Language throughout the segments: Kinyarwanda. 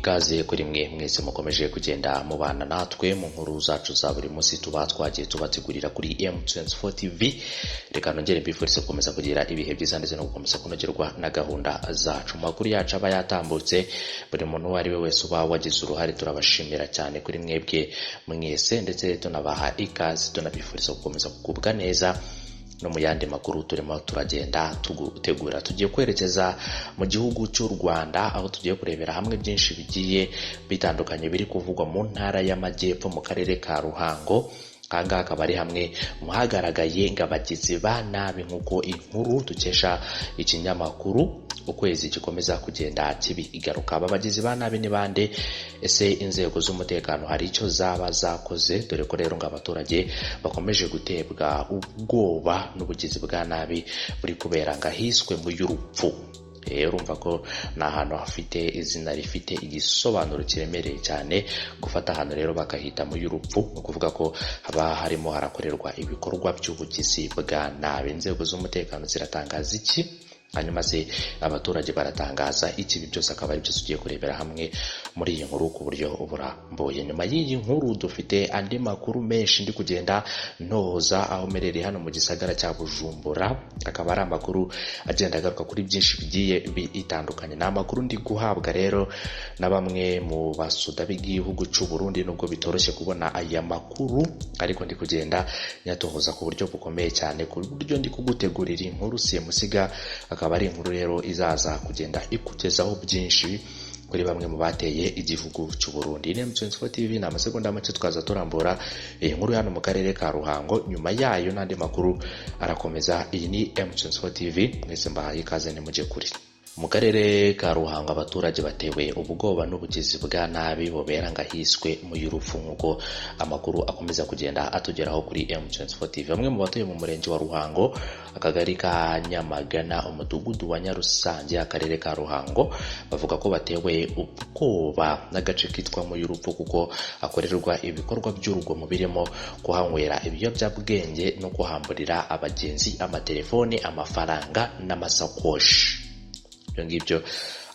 ikaze kuri mwe mwese mukomeje kugenda mubana natwe mu nkuru zacu za buri munsi tuba twagiye tubategurira kuri M24 TV. Reka nongere mbifurize gukomeza kugira ibihe byiza ndetse no gukomeza kunogerwa na gahunda zacu. Makuru yacu aba yatambutse, buri muntu wari we wese uba wagize uruhare turabashimira cyane kuri mwebwe mwese, ndetse tunabaha ikaze tunabifuriza gukomeza kugubwa neza. No mu yandi makuru turimo turagenda tugutegura, tugiye kwerekeza mu gihugu cy'u Rwanda, aho tugiye kurebera hamwe byinshi bigiye bitandukanye biri kuvugwa mu ntara y'Amajyepfo mu karere ka Ruhango. Kanga akaba ari hamwe muhagaragaye ngabagizi ba nabi, nkuko inkuru dukesha ikinyamakuru ukwezi gikomeza kugenda kibigaruka. Abagizi ba nabi ni bande? Ese inzego z'umutekano hari icyo zaba zakoze? Dore ko rero ng'abaturage bakomeje gutebwa ubwoba n'ubugizi bwa nabi buri kubera ngahiswe mu y'urupfu. Urumva ko na ahantu hafite izina rifite igisobanuro kiremereye cyane. Gufata ahantu rero bakahita mu y'urupfu, no kuvuga ko haba harimo harakorerwa ibikorwa by'ubugizi bwa nabi. Inzego z'umutekano ziratangaza iki? Hanyuma se abaturage baratangaza iki? Ibi byose akaba ari byo tugiye kurebera hamwe muri iyi nkuru ku buryo burambuye. Nyuma y'iyi nkuru dufite andi makuru menshi ndi kugenda ntoza aho merere hano mu gisagara cya Bujumbura. Akaba ari amakuru agenda agaruka kuri byinshi bigiye bitandukanye. Ni amakuru ndi guhabwa rero na bamwe mu basuda b'igihugu cy'u Burundi, nubwo bitoroshye kubona aya makuru, ariko ndi kugenda nyatohoza ku buryo bukomeye cyane, ku buryo ndi kugutegurira inkuru simusiga. Akaba ari inkuru rero izaza kugenda ikugezaho byinshi kuri bamwe mu bateye igihugu cy'u Burundi. M24 TV na amasegonda make twaza turambura inkuru hano mu karere ka Ruhango. Nyuma yayo n'andi makuru arakomeza. Iyi ni M24 TV, mwese mbahaye ikaze nimujye kuri. Mu karere ka Ruhango abaturage batewe ubwoba n'ubugizi bwa nabi bubera ngahiswe mu y'urupfu, nkuko amakuru akomeza kugenda atugeraho kuri M24 TV. Bamwe mu batuye mu murenge wa Ruhango, akagari ka Nyamagana, umudugudu wa Nyarusange, akarere ka Ruhango, bavuga ko batewe ubwoba n'agace kitwa mu y'urupfu, kuko akorerwa ibikorwa by'urugomo birimo kuhanywera ibiyobyabwenge no kuhamburira abagenzi amatelefone, amafaranga n'amasakoshi. Ngibyo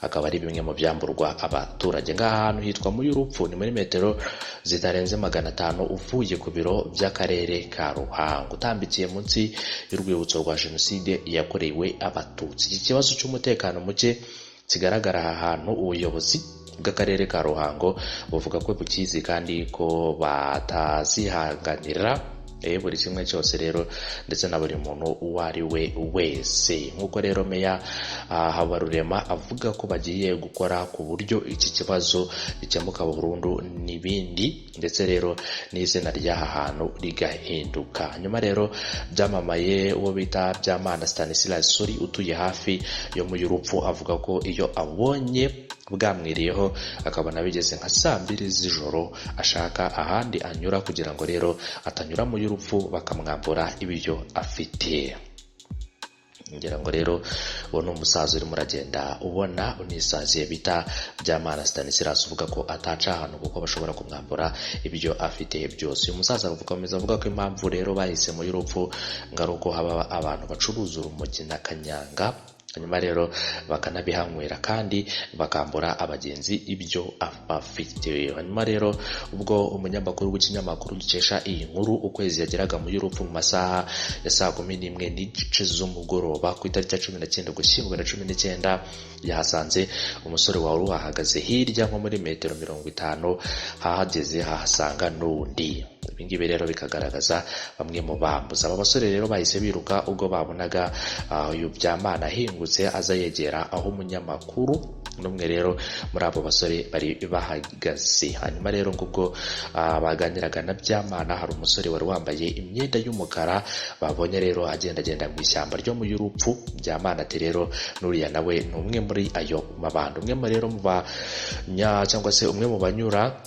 akaba ari bimwe mu byamburwa abaturage. Ngahantu hitwa mu y'urupfu, ni muri metero zitarenze 500 uvuye ku biro by'akarere ka Ruhango, utambikiye munsi y'urwibutso rwa jenoside yakorewe abatutsi. Iki kibazo cy'umutekano muke kigaragara aha hantu, ubuyobozi bw'akarere ka Ruhango buvuga ko bukizi kandi ko batazihanganira buri kimwe cyose rero, ndetse na buri muntu uwo ari we wese. Nkuko rero meya Habarurema avuga ko bagiye gukora ku buryo iki kibazo gikemuka burundu n'ibindi, ndetse rero n'izina ry'aha hantu rigahinduka. Nyuma rero byamamaye uwo bita Byamana Stanislas Sori utuye hafi yo mu y'urupfu, avuga ko iyo abonye bwamwiriyeho akabona bigeze nka 2 z'ijoro ashaka ahandi anyura, kugira ngo rero atanyura mu y'urupfu bakamwambura ibyo afite. Ngira ngo rero uwo ni umusaza urimo uragenda ubona unisaziye bita Byamana Stanislas, uvuga ko ataca ahantu kuko bashobora kumwambura ibyo afite byose. Uyu musaza avuga ko impamvu rero bahise mu y'urupfu ngaruko haba abantu bacuruza urumogi na kanyanga, hanyuma rero bakanabihanywera kandi bakambura abagenzi ibyo afite. Hanyuma rero ubwo umunyamakuru w'ikinyamakuru gikesha iyi nkuru ukwezi yageraga mu y'urupfu mu masaha ya 11:15 z'umugoroba ku itariki ya 19 Ugushyingo 2019, yahasanze umusore wari uhagaze hirya nko muri metero 50. Hahageze hahasanga n'undi. Ibingibi rero bikagaragaza bamwe mu bambuza. Aba basore rero bahise biruka ubwo babonaga uyu Byamana ahingutse aza yegera aho umunyamakuru n'umwe rero muri abo basore bari bahagaze. Hanyuma rero ngubwo baganiraga na Byamana, hari umusore wari wambaye imyenda y'umukara babonye rero agenda mu ishyamba ryo mu y'urupfu. Byamana ati rero n'uriya nawe ni umwe muri ayo mabanda. Umwe rero mu cyangwa se umwe mu banyura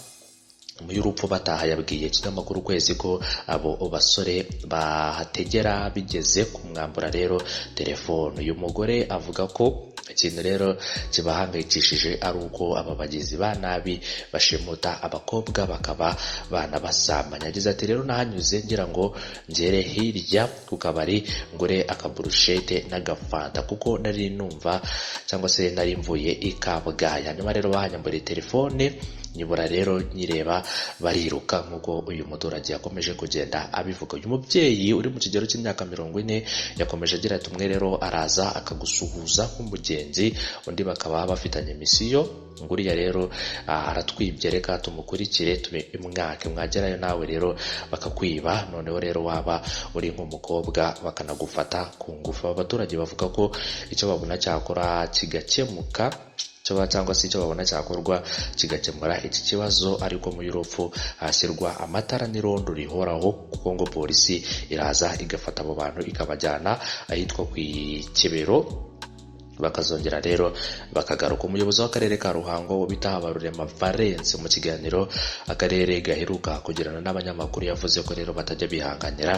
mu y'urupfu bataha yabwiye ikinyamakuru Ukwezi ko abo basore bahategera bigeze kumwambura rero telefone. Uyu mugore avuga ko ikintu rero kibahangayikishije ari uko aba bagizi ba nabi bashimuta abakobwa bakaba banabasambanya. Yagize ati rero nahanyuze ngira ngo ngere hirya ku kabari ngure akaburushete n'agafanta kuko nari numva cyangwa se nari mvuye ikabwaya. Nyuma rero bahanyamburiye telefone nyibura rero nyireba bariruka nk'uko uyu muturage yakomeje kugenda abivuga. Uyu mubyeyi uri mu kigero cy'imyaka 40 yakomeje agira ati umwe rero araza akagusuhuza nk'umugenzi, undi bakaba bafitanye misiyo, nguriya rero aratwibye reka tumukurikire tumwake, mwagerayo nawe rero bakakwiba, noneho rero waba uri nk'umukobwa bakanagufata ku ngufu. Abaturage bavuga ko icyo babona cyakora kigakemuka cyangwa se icyo babona cyakorwa kigakemura iki kibazo, ariko mu y'urupfu hashyirwa amatara n'irondo rihoraho kuko ngo polisi iraza igafata abo bantu ikabajyana ahitwa ku Kibero, bakazongera rero bakagaruka. Umuyobozi w'akarere ka Ruhango bita Habarurema Valence mu kiganiro akarere gaheruka kugirana n'abanyamakuru yavuze ko rero batajya bihanganira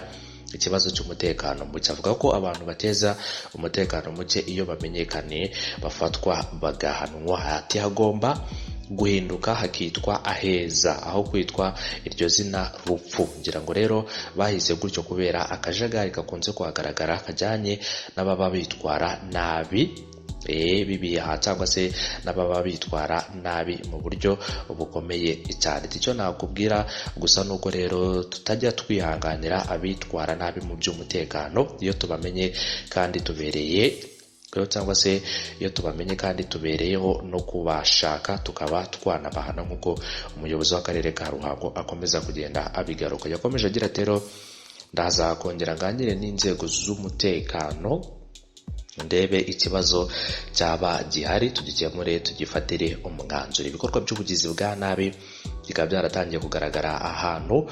ikibazo cy'umutekano muke. Avuga ko abantu bateza umutekano muke iyo bamenyekanye bafatwa bagahanwa. Ati hagomba guhinduka hakitwa aheza aho kwitwa iryo zina rupfu. Ngira ngo rero bahize gutyo kubera akajagari gakunze kuhagaragara kajyanye n'ababa bitwara nabi bibiha cyangwa se n'ababa bitwara nabi mu buryo bukomeye cyane. Icyo nakubwira gusa nuko rero tutajya twihanganira abitwara nabi mu by'umutekano iyo tubamenye kandi tubereye cyangwa se iyo tubamenye kandi tubereyeho no kubashaka tukaba twanabahana nk'uko umuyobozi w'akarere ka Ruhango akomeza kugenda abigaruka. Yakomeje agira ati rero ndaza kongera nganire n'inzego z'umutekano ndebe ikibazo cyaba gihari tugikemure tugifatire umwanzuro. Ibikorwa by'ubugizi bwa nabi bikaba byaratangiye kugaragara ahantu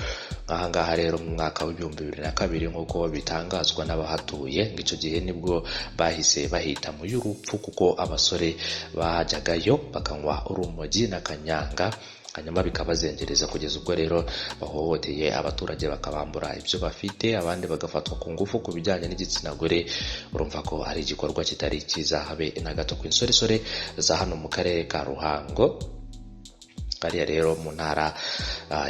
ahangaha rero mu mwaka w'2022 nk'uko bitangazwa n'abahatuye. Ngicyo gihe nibwo bahise bahita mu y'urupfu kuko abasore bajyagayo bakanywa urumogi na kanyanga, hanyuma bikabazengereza kugeza ubwo rero bahohoteye abaturage bakabambura ibyo bafite, abandi bagafatwa ku ngufu. Ku bijyanye n'igitsina gore urumva ko ari igikorwa kitari cyiza habe na gato ku insoresore za hano mu karere ka Ruhango kariya rero mu ntara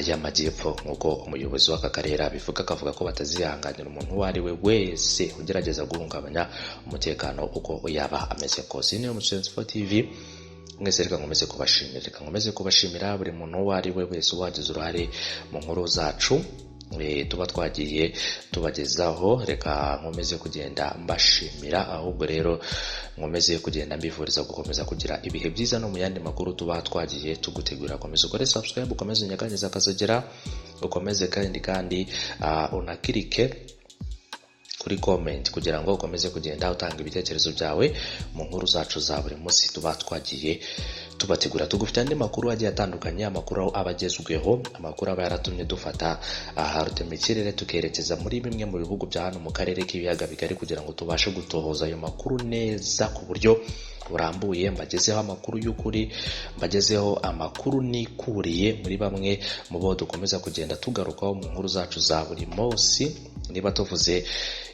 y'Amajyepfo. nk'uko umuyobozi w'aka karere abivuga, akavuga ko batazihanganira umuntu uwo ari we wese ugerageza guhungabanya umutekano uko yaba ameze kose. Ni umutwe TV mwese reka nkomeze kubashimira buri muntu uwo ari we wese wagize uruhare mu nkuru zacu tuba twagiye tubagezaho. Reka nkomeze kugenda mbashimira, ahubwo rero nkomeze kugenda mbifuriza gukomeza kugira ibihe byiza no mu yandi makuru tuba twagiye tugutegura. Komeza ukore subscribe, ukomeze unyeganyeza akazogera, ukomeze kandi unakirike kuri comment kugira ngo ukomeze kugenda utanga ibitekerezo byawe mu nkuru zacu za buri munsi tuba twagiye tubategura. Tugufite andi makuru agiye atandukanye, amakuru abagezweho, amakuru aba yaratumye dufata harutema ikirere tukerekeza muri bimwe mu bihugu bya hano mu karere k'ibiyaga bigari kugira ngo tubashe gutohoza ayo makuru neza ku buryo burambuye. Mbagezeho amakuru y'ukuri, mbagezeho amakuru nikuriye muri bamwe mu bo dukomeza kugenda tugarukaho mu nkuru zacu za buri munsi. Niba tuvuze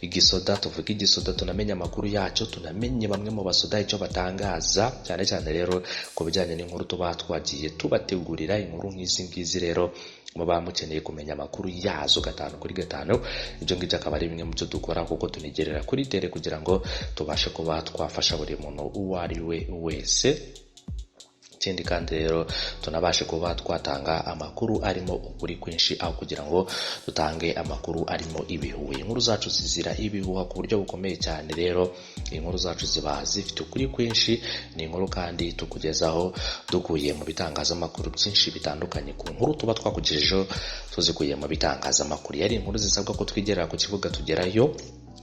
igisoda tuvuga igisoda, tunamenya amakuru yacyo, tunamenye bamwe mu basoda icyo batangaza, cyane cyane rero ku bijyanye n'inkuru tuba twagiye tubategurira. Inkuru nk'izi ngizi rero muba mukeneye kumenya amakuru yazo 5 kuri 5. Ibyo ngibyo akaba ari bimwe mu byo dukora kuko tunigerera kuri tere kugira ngo tubashe kuba twafasha buri muntu uwo ari we wese. Ikindi kandi rero tunabashe kuba twatanga amakuru arimo ukuri kwinshi aho kugira ngo dutange amakuru arimo ibihuha. Inkuru zacu zizira ibihuha ku buryo bukomeye cyane. Rero inkuru zacu ziba zifite ukuri kwinshi, ni inkuru kandi tukugezaho dukuye mu bitangazamakuru byinshi bitandukanye. Ku nkuru tuba twakugejejeho tuzikuye mu bitangazamakuru, yari inkuru zisabwa ko twigerera ku kibuga tugerayo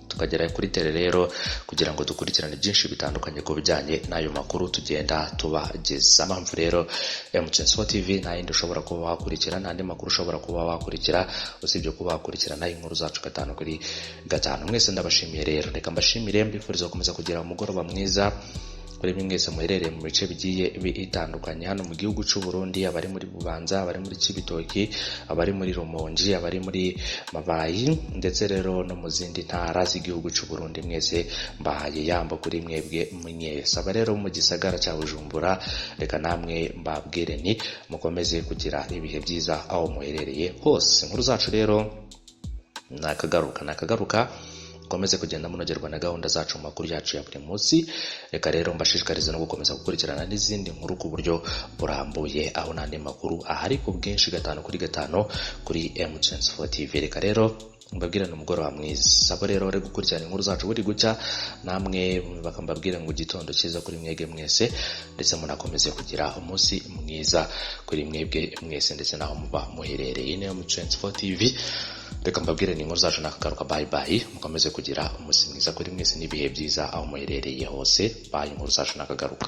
tukagera kuri tere rero kugira ngo dukurikirane byinshi bitandukanye ku bijyanye n'ayo makuru tugenda tubageza. Mpamvu rero M24 TV nta yindi ushobora kuba wakurikira, nta andi makuru ushobora kuba wakurikira usibye kuba wakurikirana inkuru zacu 5 kuri 5. Mwese ndabashimiye rero, reka mbashimire mbifuriza gukomeza kugira umugoroba mwiza kuri mwese muherereye mu bice bigiye bitandukanye hano mu gihugu cy'u Burundi, abari muri Bubanza, abari muri Cibitoki, abari muri Rumonji, abari muri Mabayi, ndetse rero no mu zindi ntara z'igihugu cy'u Burundi, mwese mbahaye yambo kuri mwebwe mwese. Aba rero mu gisagara cya Bujumbura, reka namwe mbabwire ni mukomeze kugira ibihe byiza aho muherereye hose. Inkuru zacu rero nakagaruka komeze kugenda munogerwa na gahunda zacu mu makuru yacu ya buri munsi. Reka rero mbashishikarize no gukomeza gukurikirana n'izindi nkuru ku buryo burambuye, aho n'andi makuru ahari ku bwinshi 5 kuri 5 kuri M24 TV. Reka rero mbabwirane umugoroba mwiza. Abo rero bari gukurikirana inkuru zacu buri gucya, namwe bakambabwira ngo igitondo cyiza kuri mwege mwese, ndetse munakomeze kugira umunsi mwiza kuri mwebwe mwese, ndetse naho muba muherereye. Ni M24 TV. Reka mbabwire ni inkuru zacu nakagaruka. Bye bye, mukomeze kugira umunsi mwiza kuri mwese n'ibihe byiza aho muherereye hose. Bye, inkuru zacu nakagaruka.